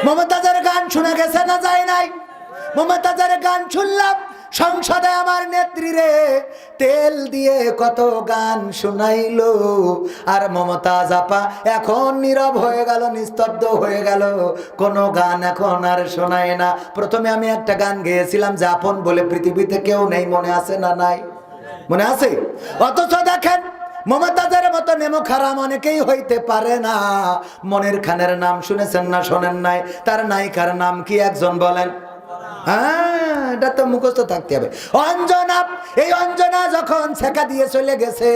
মমতাজের গান শুনে গেছে না যায় নাই? মমতাজের গান শুনলাম সংসদে, আমার নেত্রী রে তেল দিয়ে কত গান শুনাইলো, আর মমতাজ আপা এখন নীরব হয়ে গেল, নিস্তব্ধ হয়ে গেল, কোনো গান এখন আর শোনায় না। প্রথমে আমি একটা গান গেয়েছিলাম যে আপন বলে পৃথিবীতে কেউ নেই, মনে আছে না নাই? মনে আছে? অথচ দেখেন মমতাজের মতো নেমো খারাম অনেকেই হইতে পারে না। মনির খানের নাম শুনেছেন না শোনেন নাই? তার নায়িকার নাম কি একজন বলেন? হ্যাঁ, এটা তো মুখস্থ থাকতে হবে। অঞ্জনা। এই অঞ্জনা যখন ছেকা দিয়ে চলে গেছে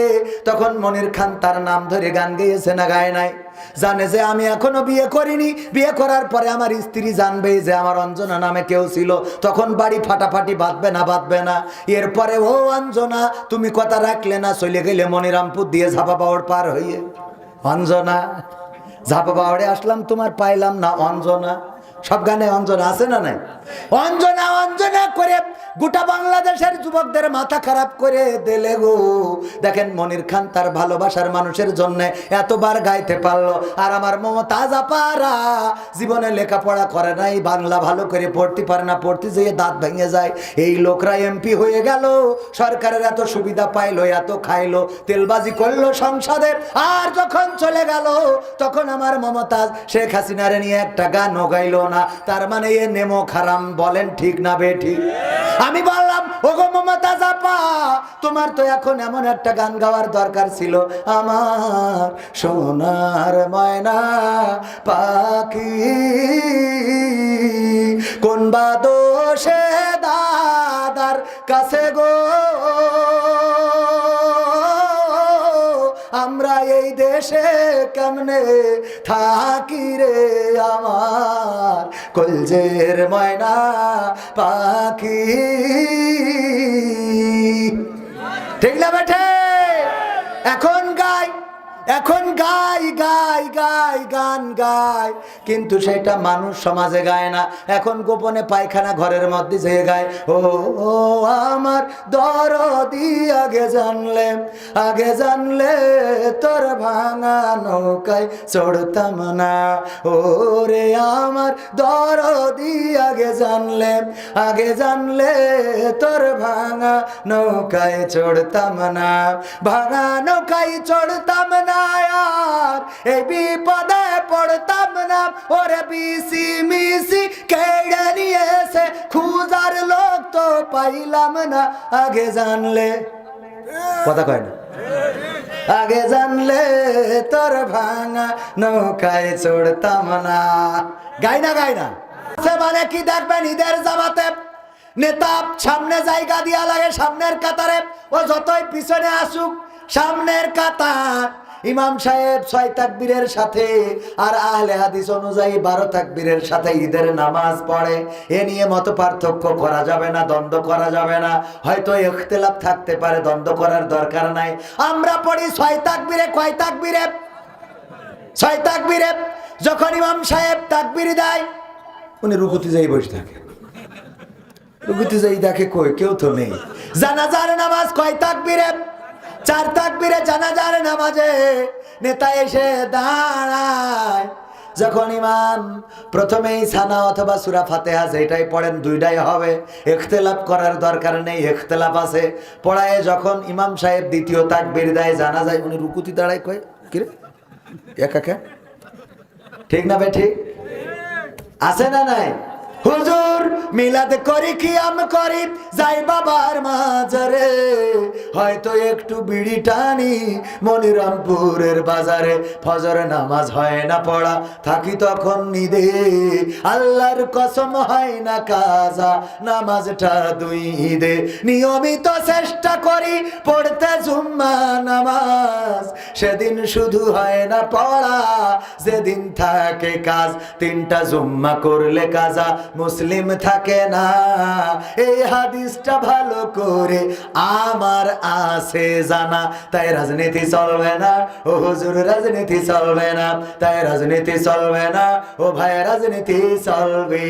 তখন মনির খান তার নাম ধরে গান গেয়েছে না গায় নাই? জানে যে আমি এখনো বিয়ে করিনি, বিয়ে করার পরে আমার স্ত্রী জানবে যে আমার অঞ্জনা নামে কেউ ছিল, তখন বাড়ি ফাটাফাটি বাঁধবে না বাঁধবে না? এরপরে ও অঞ্জনা তুমি কথা রাখলে না, চলে গেলে মনিরামপুর দিয়ে ঝাপা পাওয়ার পার হইয়ে। অঞ্জনা, ঝাপা পাওয়ারে আসলাম তোমার পাইলাম না অঞ্জনা। সব গানে অঞ্জনা আছে না নাই? অঞ্জনা অঞ্জনা করে গোটা বাংলাদেশের যুবকদের মাথা খারাপ করে দিলে গো। দেখেন মনির খান তার ভালোবাসার মানুষের জন্য এতবার গাইতে পারলো, আর আমার মমতাজ আপারা জীবনে লেখাপড়া করে নাই, বাংলা ভালো করে পড়তে পারে না, পড়তে যেয়ে দাঁত ভেঙে যায়। এই লোকরা এমপি হয়ে গেল, সরকারের এত সুবিধা পাইলো, এত খাইলো, তেলবাজি করলো সংসদে, আর যখন চলে গেল তখন আমার মমতাজ শেখ হাসিনারে নিয়ে একটা গানও গাইলো না। তার মানে এ নেমো খারাম, বলেন ঠিক না বে ঠিক? আমি বললাম ওগো মমতাজ আপা, তোমার তো এখন এমন একটা গান গাওয়ার দরকার ছিল, আমার সোনার ময়না পাখি কোন বা দোষে দাদার কাছে গো, আমরা এই দেশে কেমনে থাকি রে আমার কলজের ময়না পাখি। ঠিক না বেঠে? এখন গাই, এখন গাই গাই গাই গান গায়, কিন্তু সেটা মানুষ সমাজে গায় না, এখন গোপনে পায়খানা ঘরের মধ্যে যেয়ে গায়। ও ও আমার দরদি আগে জানলে তোর ভাঙা নৌকায় চড়তাম না, ও রে আমার দরদি আগে জানলে তোর ভাঙা নৌকায় চড়তাম না, ভাঙা নৌকায় চড়তাম না, আর এই বিপদে পড়তাম না, ওরে বিসি মিসি কেড়ে নিয়েছে, খুঁজার লোক তো পাইলাম না, আগে জানলে, কথা কয় না, আগে জানলে তোর ভাঙা নৌকায় চড়তাম না। গাই না গাই না? মানে কি দেখবেন ঈদের জামাতে নেতা সামনে জায়গা দিয়া লাগে, সামনের কাতারে, ও যতই পিছনে আসুক সামনের কাতার। ইমাম সাহেব 6 তাকবীরের সাথে আর আহলে হাদিস অনুযায়ী 12 তাকবীরের সাথে ঈদের নামাজ পড়ে। এ নিয়ে মত পার্থক্য করা যাবে না, দ্বন্দ্ব করা যাবে না। হয়তো ইখতিলাফ থাকতে পারে, দ্বন্দ্ব করার দরকার নাই। আমরা পড়ি 6 তাকবীরে। কয় তাকবীরে? 6 তাকবীরে। যখন ইমাম সাহেব তাকবীর দেয় উনি রুকুতে যাই বসে থাকে, রুকুতে যাই দেখে কই কেউ তো নেই। জানাজার নামাজ কয় তাকবীরে? 4 তাকবীরে জানাজার নামাজে নেতা এসে দাঁড়ায়। যখন ইমাম প্রথমেই সানা অথবা সূরা ফাতিহা যেটাই পড়েন দুইটাই হবে, ইখতিলাফ করার দরকার নেই, ইখতিলাফ আছে। পড়ায় যখন ইমাম সাহেব দ্বিতীয় তাকবীর দেয় জানাজায়, উনি রুকুতে দাঁড়ায় কয় কি রে একা কে? ঠিক না বে ঠিক? আছে না নাই? হুজুর মিলাদ করি কিয়াম করি যাই বাবার মাজারে, হয়তো একটু বিড়ি টানি মনিরামপুরের বাজারে, ফজর নামাজ হয় না পড়া থাকি তখন নিদে, আল্লাহর কসম হয় না কাজা নামাজটা 2 ঈদে, নিয়মিত চেষ্টা করি পড়তে জুম্মা নামাজ, সেদিন শুধু হয় না পড়া যেদিন থাকে কাজ, 3টা জুম্মা করলে কাজা মুসলিম থাকে না। এই হাদিসটা ভালো করে আমার আছে জানা, তাই রাজনীতি চলবে না ও হুজুর, রাজনীতি চলবে না, তাই রাজনীতি চলবে না ও ভাই, রাজনীতি চলবে।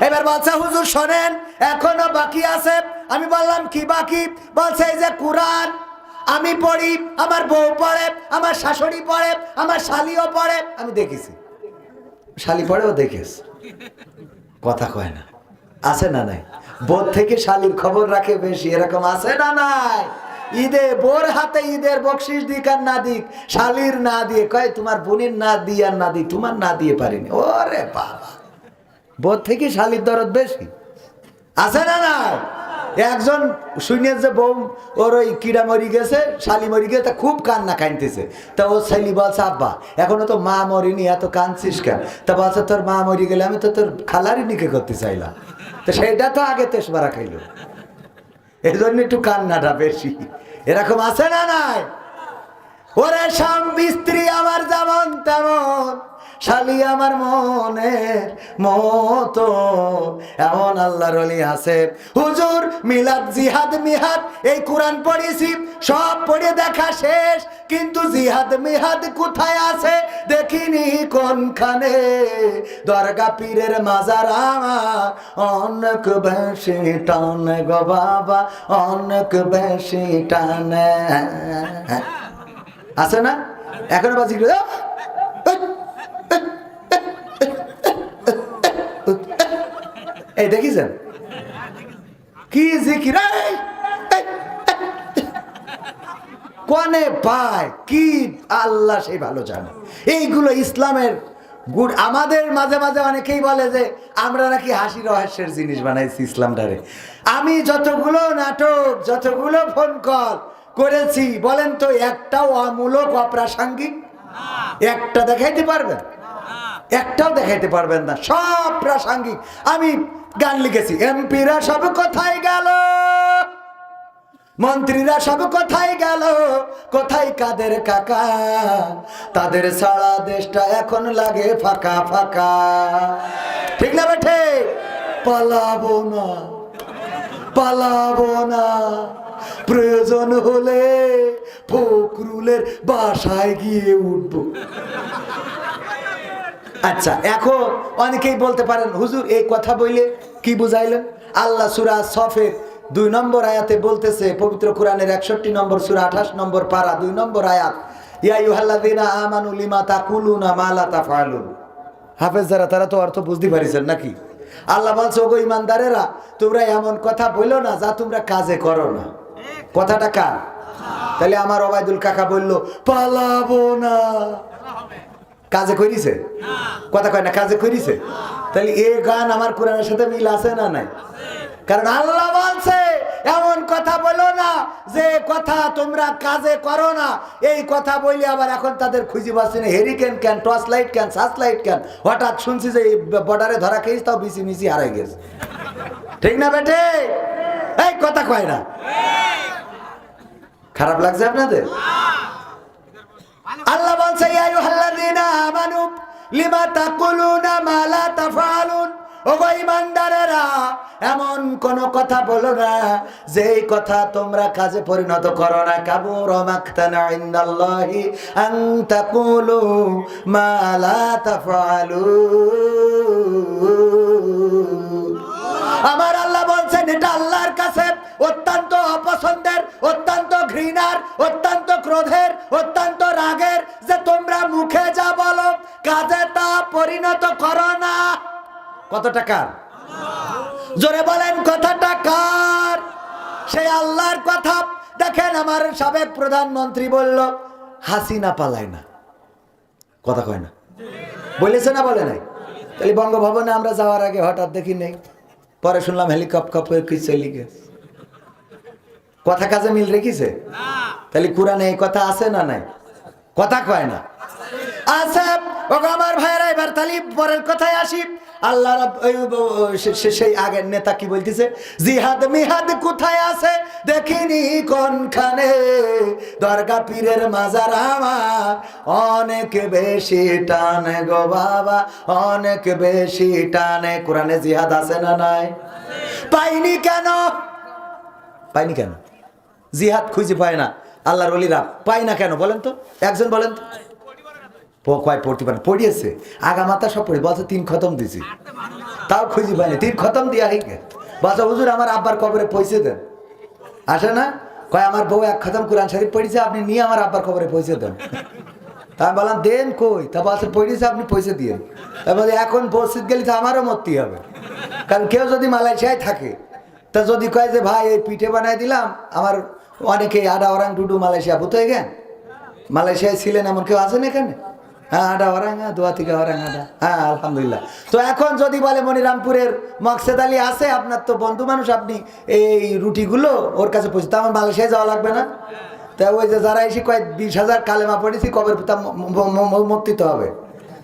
এবার বলছে হুজুর শোনেন এখনো বাকি আছে। আমি বললাম কি বাকি? বলছে এই যে কুরআন আমি পড়ি, আমার বউ পড়ে, আমার শাশুড়ি পড়ে, আমার শালিও পড়ে। আমি দেখেছি শালি পড়েও দেখেস, কথা কয় না, আছে না নাই? বোর থেকে শালির খবর রাখে বেশি, এরকম আছে না নাই? ঈদে বোর হাতে ঈদের বকশিস দিক আর না দিক, শালির না দিয়ে কয় তোমার বোনের না দিয়ে আর না দিই, তোমার না দিয়ে পারিনি। ওরে বাবা, বোর থেকে শালির দরদ বেশি, আছে না নাই? একজন শুনে যে বউ ওর ওই কিড়া মরি গেছে, শালি মরি গেছে, তা খুব কান্না কানতেছে। তা ও শালি বলছে আব্বা এখনো তো মা মরিনি, এত কাঁদছিস কেন? তা বলছে তোর মা মরি গেলে আমি তো তোর খালারই নিকে করতে চাইলাম, তো সেইটা তো আগে তেসবারা খাইল, এই জন্য একটু কান্নাটা বেশি। এরকম আছে না নাই? ওরে স্বামী স্ত্রী আমার যেমন তেমন, শালি আমার মনের মতো, এমন আল্লাহর ওলি আছে। হুজুর মিলাদ জিহাদ মিহাদ এই কোরআন পড়েছি, সব পড়ে দেখা শেষ, কিন্তু জিহাদ মিহাদ কোথায় আছে দেখিনি কোনখানে। দরগা পীরের মাজার আমার অনেক বেশি টানে গো বাবা, অনেক বেশি টানে, আছে না? এখনো বাজি এই দেখিছেন কি জিকির কোনে পায় কি আল্লাহ সেই ভালো জানে। এইগুলো ইসলামের গুড। আমাদের মাঝে মাঝে অনেকেই বলে যে আমরা নাকি হাসি রহস্যের জিনিস বানাইছি ইসলামটারে। আমি যতগুলো নাটক যতগুলো ফোন কল করেছি বলেন তো একটাও অমূলক অপ্রাসঙ্গিক একটা দেখাইতে পারবেন? একটাও দেখাইতে পারবেন না, সব প্রাসঙ্গিক। আমি গান লিখেছি, এমপিরা সব কোথায় গেল, মন্ত্রীরা সব কোথায় গেল, কোথায় কাদের কাকা, তাদের সারা দেশটা এখন লাগে ফাঁকা ফাঁকা। ঠিক না বেঠে? পালাবো না, পালাবো না, প্রয়োজন হলে ফখরুলের বাসায় গিয়ে উঠবো। আচ্ছা, এখন অনেকেই বলতে পারেন হুজুর এই কথা বললে কি বুঝাইলেন? আল্লাহ সূরা সফের 2 নম্বর আয়াতে বলতেছে, পবিত্র কোরআনের 61 নম্বর সূরা 28 নম্বর পারা 2 নম্বর আয়াত, ইয়া আইয়ুহাল্লাযীনা আমানু লিমা তাকুলুনা মা লা তাফআলুন। হাফেজ যারা তারা তো অর্থ বুঝতে পারিছেন নাকি? আল্লাহ বলছে ওগো ঈমানদারেরা তোমরা এমন কথা বলো না যা তোমরা কাজে করো না। কথাটা কার? তাহলে আমার ওবায়দুল কাকা বললো পালাবো না, কাজে করিছে? কথা কয় না, কাজে করিছে? তাহলে এই গান আমার কোরআনের সাথে মিল আছে না নাই? কারণ আল্লাহ বলছে এমন কথা বলো না যে কথা তোমরা কাজে করো না। এই কথা বলি আবার এখন তাদের খুঁজে পাচ্ছি না, হেরিকেন কেন, টর্চ লাইট কেন, সার্চ লাইট কেন, হঠাৎ শুনছি যে বর্ডারে ধরা খেয়েছি তাও বিসি মিসি হারাই গেছে। ঠিক না বেটে? এই কথা কয় না? খারাপ লাগছে আপনাদের? আল্লাহ বলছে ইয়া আইয়ুহাল্লাযীনা আমানু লিমা তাকুলুনা মা লা তাফআলুন। ওগো ঈমানদারেরা এমন কোন কথা বলো না যেই কথা তোমরা কাজে পরিণত করো না। কাবুরা মাকতানা ইনদাল্লাহি আন তাকুলু মা লা তাফআলুন। আমার আল্লাহ বলছেন এটা আল্লাহর কাছে অত্যন্ত অপছন্দের, অত্যন্ত ঘৃণার, অত্যন্ত ক্রোধের, অত্যন্ত রাগের যে তোমরা মুখে যা বলো কাজে তা পরিণত করো না। কতটা কার? জোরে বলেন কথাটা কার? সেই আল্লাহর কথা। দেখেন আমার সাবেক প্রধানমন্ত্রী বলল হাসিনা পালায় না, কথা কয় না, বলেছে না বলে নাই? তাহলে বঙ্গভবনে আমরা যাওয়ার আগে হঠাৎ দেখি নেই, পরে শুনলাম হেলিকপ্টার কি চলে গেছে। কথা কাজে মিল রেখেছে? তাহলে কোরআনে এই কথা আছে না নাই? কথা কয় না? আছে। ওগো আমার ভাইরা এবার তাহলে পরের কথায় আসি। আল্লাহ সেই আগের নেতা কি বলতেছে? জিহাদ মিহাদ কোথায় আছে দেখিনি কোনখানে, দরগা পীরের মাজার আমার অনেক বেশি টানে গো বাবা, অনেক বেশি টানে। কোরআনে জিহাদ আছে না নাই? পাইনি কেন? পাইনি কেন? জিহাদ খুঁজে পায় না আল্লাহর ওলিরা, পায় না কেন বলেন তো? একজন বলেন তো। কয় পড়তে পারেন? পড়িয়েছে আগা মাথা সব পড়ে, বলছে 3 খতম দিছি, তাও খুঁজে পায়নি। 3 খতম দিয়া হইকে বলছে হুজুর আমার আব্বার কবরে পৌঁছে দেন। আসে না? কয় আমার বউ 1 খতম কোরআন শরীফ পড়েছে, আপনি নিয়ে আমার আব্বার কবরে পৌঁছে দেন। তা আমি বললাম দেন কই, তা বলছে পয়সা আপনি পয়সা দিয়েন। তারপরে এখন মসজিদ গেলে তো আমারও মরতেই হবে, কারণ কেউ যদি মালয়েশিয়ায় থাকে তা যদি কয় যে ভাই এই পিঠে বানাই দিলাম, আমার অনেকে আডা ওরাং টুডু মালয়েশিয়া ভূত হয়ে গেন, মালয়েশিয়ায় ছিলেন এমন কেউ আছেন এখানে? হ্যাঁ আডা ওরাং, দোয়া থেকে ওরাং আডা, হ্যাঁ আলহামদুলিল্লাহ। তো এখন যদি বলে মনিরামপুরের মকসেদ আলী আছে, আপনার তো বন্ধু মানুষ, আপনি এই রুটিগুলো ওর কাছে পৌঁছে, তো আমার মালয়েশিয়ায় যাওয়া লাগবে না? তা ওই যে যারা এসে কয়েক 20,000 কালেমা পড়েছি কবের পিতা মর্তিত হবে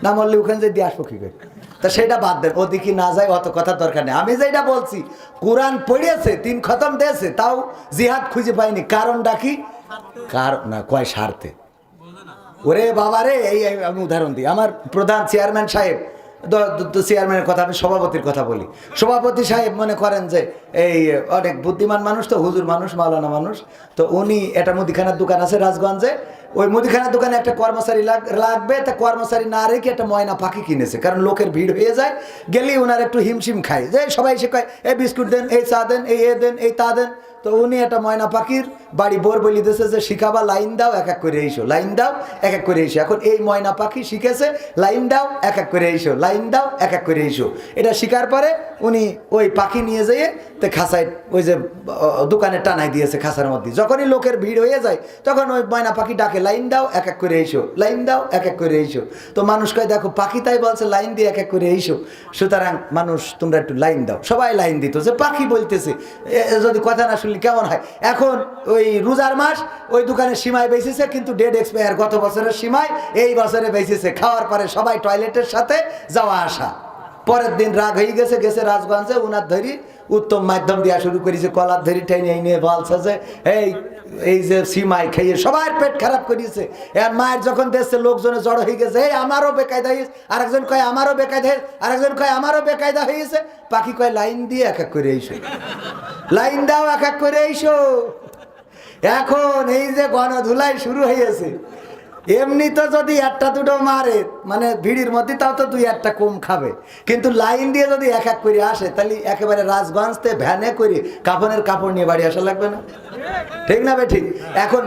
না, মরলে ওখানে যে দিয়ে আসবো কি করে? তা সেটা বাদ দেন, ওদিকে না যায়, অত কথার দরকার নেই। আমি যেটা বলছি, কোরআন পড়িয়েছে, 3 খতম দিয়েছে, তাও জিহাদ খুঁজে পাইনি। কারণটা কি? কারণ না কয় স্বার্থে। ওরে বাবা রে, এই আমি উদাহরণ দিই, আমার প্রধান চেয়ারম্যান সাহেব, চেয়ারম্যানের কথা, আমি সভাপতির কথা বলি। সভাপতি সাহেব মনে করেন যে এই অনেক বুদ্ধিমান মানুষ, তো হুজুর মানুষ, মাওলানা মানুষ, তো উনি একটা মুদিখানার দোকান আছে রাজগঞ্জে, ওই মুদিখানার দোকানে একটা কর্মচারী লাগবে, তা কর্মচারী না রেখে একটা ময়না পাখি কিনেছে, কারণ লোকের ভিড় হয়ে যায়, গেলেই ওনার একটু হিমশিম খায়, যে সবাই এসে কয় এই বিস্কুট দেন, এই চা দেন, এই এ দেন, এই তা দেন। তো উনি একটা ময়না পাখির বাড়ি বোর বলি দিয়েছে যে শিখাবা, লাইন দাও এক এক করে এইসো, লাইন দাও এক এক করে এইসো। এখন এই ময়না পাখি শিখেছে লাইন দাও এক এক করে এইসো, লাইন দাও এক এক করে এইসো। এটা শিকার পরে উনি ওই পাখি নিয়ে যেয়ে তো খাঁচায় ওই যে দোকানে টানাই দিয়েছে খাঁচার মধ্যে। যখনই লোকের ভিড় হয়ে যায় তখন ওই ময়না পাখি ডাকে লাইন দাও এক এক করে এইসো, লাইন দাও এক এক করে এইসো। তো মানুষ কয় দেখো পাখি তাই বলছে লাইন দিয়ে এক এক করে এইসো, সুতরাং মানুষ তোমরা একটু লাইন দাও। সবাই লাইন দিত, যে পাখি বলতেছে, যদি কথা না শুনলে কেমন হয়। এখন ওই রোজার মাস, ওই দোকানে সিমাই বেঁচেছে, কিন্তু ডেট এক্সপায়ার, গত বছরের সিমাই এই বছরে বেঁচেছে। খাওয়ার পরে সবাই টয়লেটের সাথে যাওয়া আসা। পরের দিন রাগ হয়ে গেছে, গেছে রাজগঞ্জে, উনার ধরি উত্তম মাধ্যম দেওয়া শুরু করেছে, কলার ধরি টেনে নিয়ে বলছে যে এই যে সিমাই খেয়ে সবার পেট খারাপ করিয়েছে। এর মায়ের যখন দেখছে লোকজনে জড়ো হয়ে গেছে, এই আমারও বেকায়দা হয়েছে, আরেকজন কয় আমারও বেকায়দা হয়েছে, আরেকজন কয় আমারও বেকায়দা হয়েছে। পাখি কয় লাইন দিয়ে এক এক করে এইসো, লাইন দাও এক এক করে এইসো। এখন এই যে গণধুলাই শুরু হয়েছে, এমনি তো যদি একটা দুটো মারে মানে ভিড়ির মধ্যে, তাও তো 2-1টা কম খাবে, কিন্তু লাইন দিয়ে যদি এক এক করে আসে, তাহলে একেবারে রাজগঞ্জতে ভ্যানে করে কাফনের কাপড় নিয়ে বাড়ি আসা লাগবে না? ঠিক না বে ঠিক? এখন